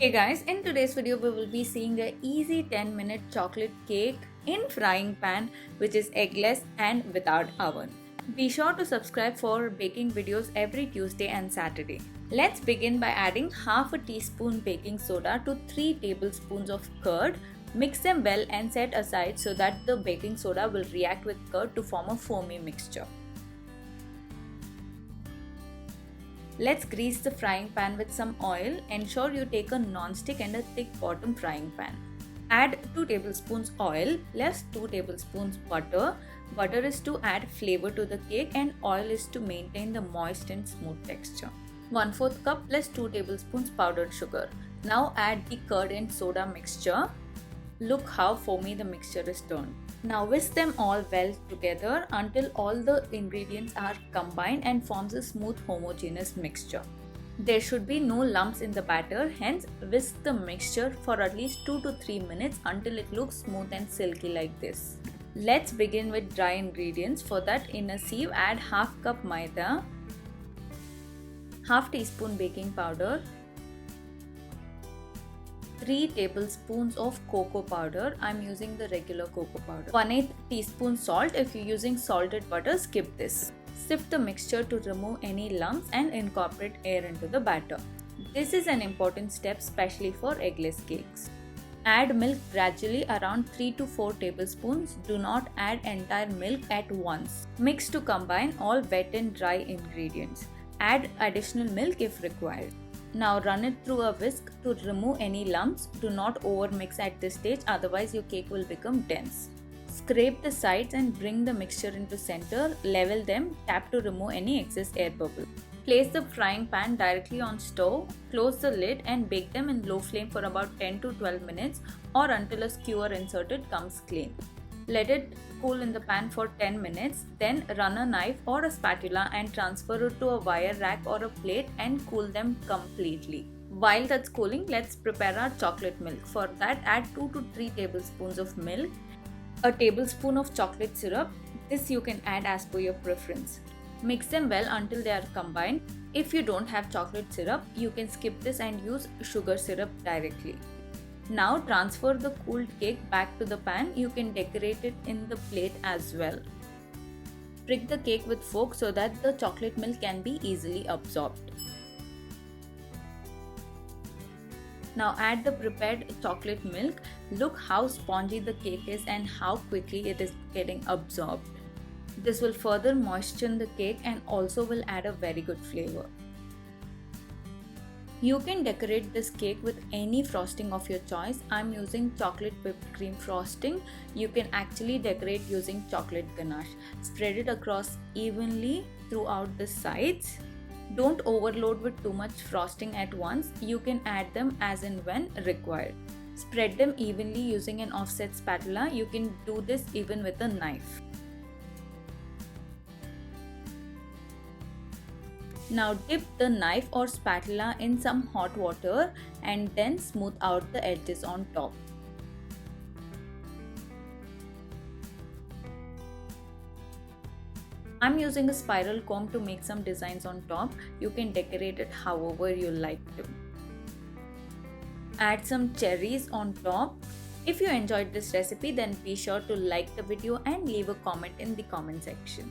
Hey guys, in today's video we will be seeing a easy 10-minute chocolate cake in frying pan which is eggless and without oven. Be sure to subscribe for baking videos every Tuesday and Saturday. Let's begin by adding half a teaspoon baking soda to 3 tablespoons of curd. Mix them well and set aside so that the baking soda will react with curd to form a foamy mixture. Let's grease the frying pan with some oil. Ensure you take a non-stick and a thick bottom frying pan. Add 2 tablespoons oil plus 2 tablespoons butter. Butter is to add flavor to the cake and oil is to maintain the moist and smooth texture. 1/4 cup plus 2 tablespoons powdered sugar. Now add the curd and soda mixture. Look how foamy the mixture is turned. Now whisk them all well together until all the ingredients are combined and forms a smooth homogeneous mixture. There should be no lumps in the batter, hence whisk the mixture for at least 2 to 3 minutes until it looks smooth and silky like this. Let's begin with dry ingredients. For that, in a sieve add half cup maida, half teaspoon baking powder, 3 tablespoons of cocoa powder. I'm using the regular cocoa powder. 1/8 teaspoon salt. If you're using salted butter, skip this. Sift the mixture to remove any lumps and incorporate air into the batter. This is an important step, especially for eggless cakes. Add milk gradually, around 3 to 4 tablespoons. Do not add entire milk at once. Mix to combine all wet and dry ingredients. Add additional milk if required. Now run it through a whisk to remove any lumps. Do not overmix at this stage, otherwise your cake will become dense. Scrape the sides and bring the mixture into center. Level them, tap to remove any excess air bubble. Place the frying pan directly on stove. Close the lid and bake them in low flame for about 10 to 12 minutes or until a skewer inserted comes clean. Let it cool in the pan for 10 minutes, then run a knife or a spatula and transfer it to a wire rack or a plate and cool them completely. While that's cooling, let's prepare our chocolate milk. For that, add 2 to 3 tablespoons of milk, a tablespoon of chocolate syrup. This you can add as per your preference. Mix them well until they are combined. If you don't have chocolate syrup, you can skip this and use sugar syrup directly. Now transfer the cooled cake back to the pan. You can decorate it in the plate as well. Prick the cake with fork so that the chocolate milk can be easily absorbed. Now add the prepared chocolate milk. Look how spongy the cake is and how quickly it is getting absorbed. This will further moisten the cake and also will add a very good flavor. You can decorate this cake with any frosting of your choice. I'm using chocolate whipped cream frosting. You can actually decorate using chocolate ganache. Spread it across evenly throughout the sides. Don't overload with too much frosting at once. You can add them as and when required. Spread them evenly using an offset spatula. You can do this even with a knife. Now dip the knife or spatula in some hot water and then smooth out the edges on top. I'm using a spiral comb to make some designs on top. You can decorate it however you like to. Add some cherries on top. If you enjoyed this recipe, then be sure to like the video and leave a comment in the comment section.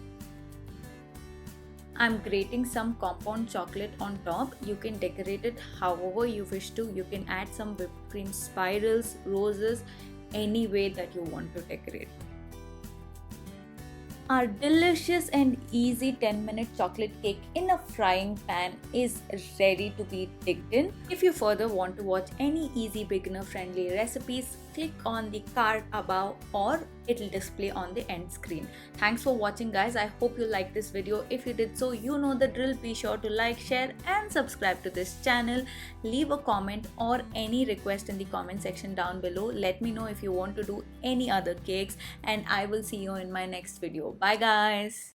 I'm grating some compound chocolate on top. You can decorate it however you wish to. You can add some whipped cream spirals, roses, any way that you want to decorate. Our delicious and easy 10-minute chocolate cake in a frying pan is ready to be digged in. If you further want to watch any easy beginner friendly recipes, click on the card above or it'll display on the end screen. Thanks for watching guys. I hope you liked this video. If you did so, you know the drill. Be sure to like, share and subscribe to this channel. Leave a comment or any request in the comment section down below. Let me know if you want to do any other cakes and I will see you in my next video. Bye guys.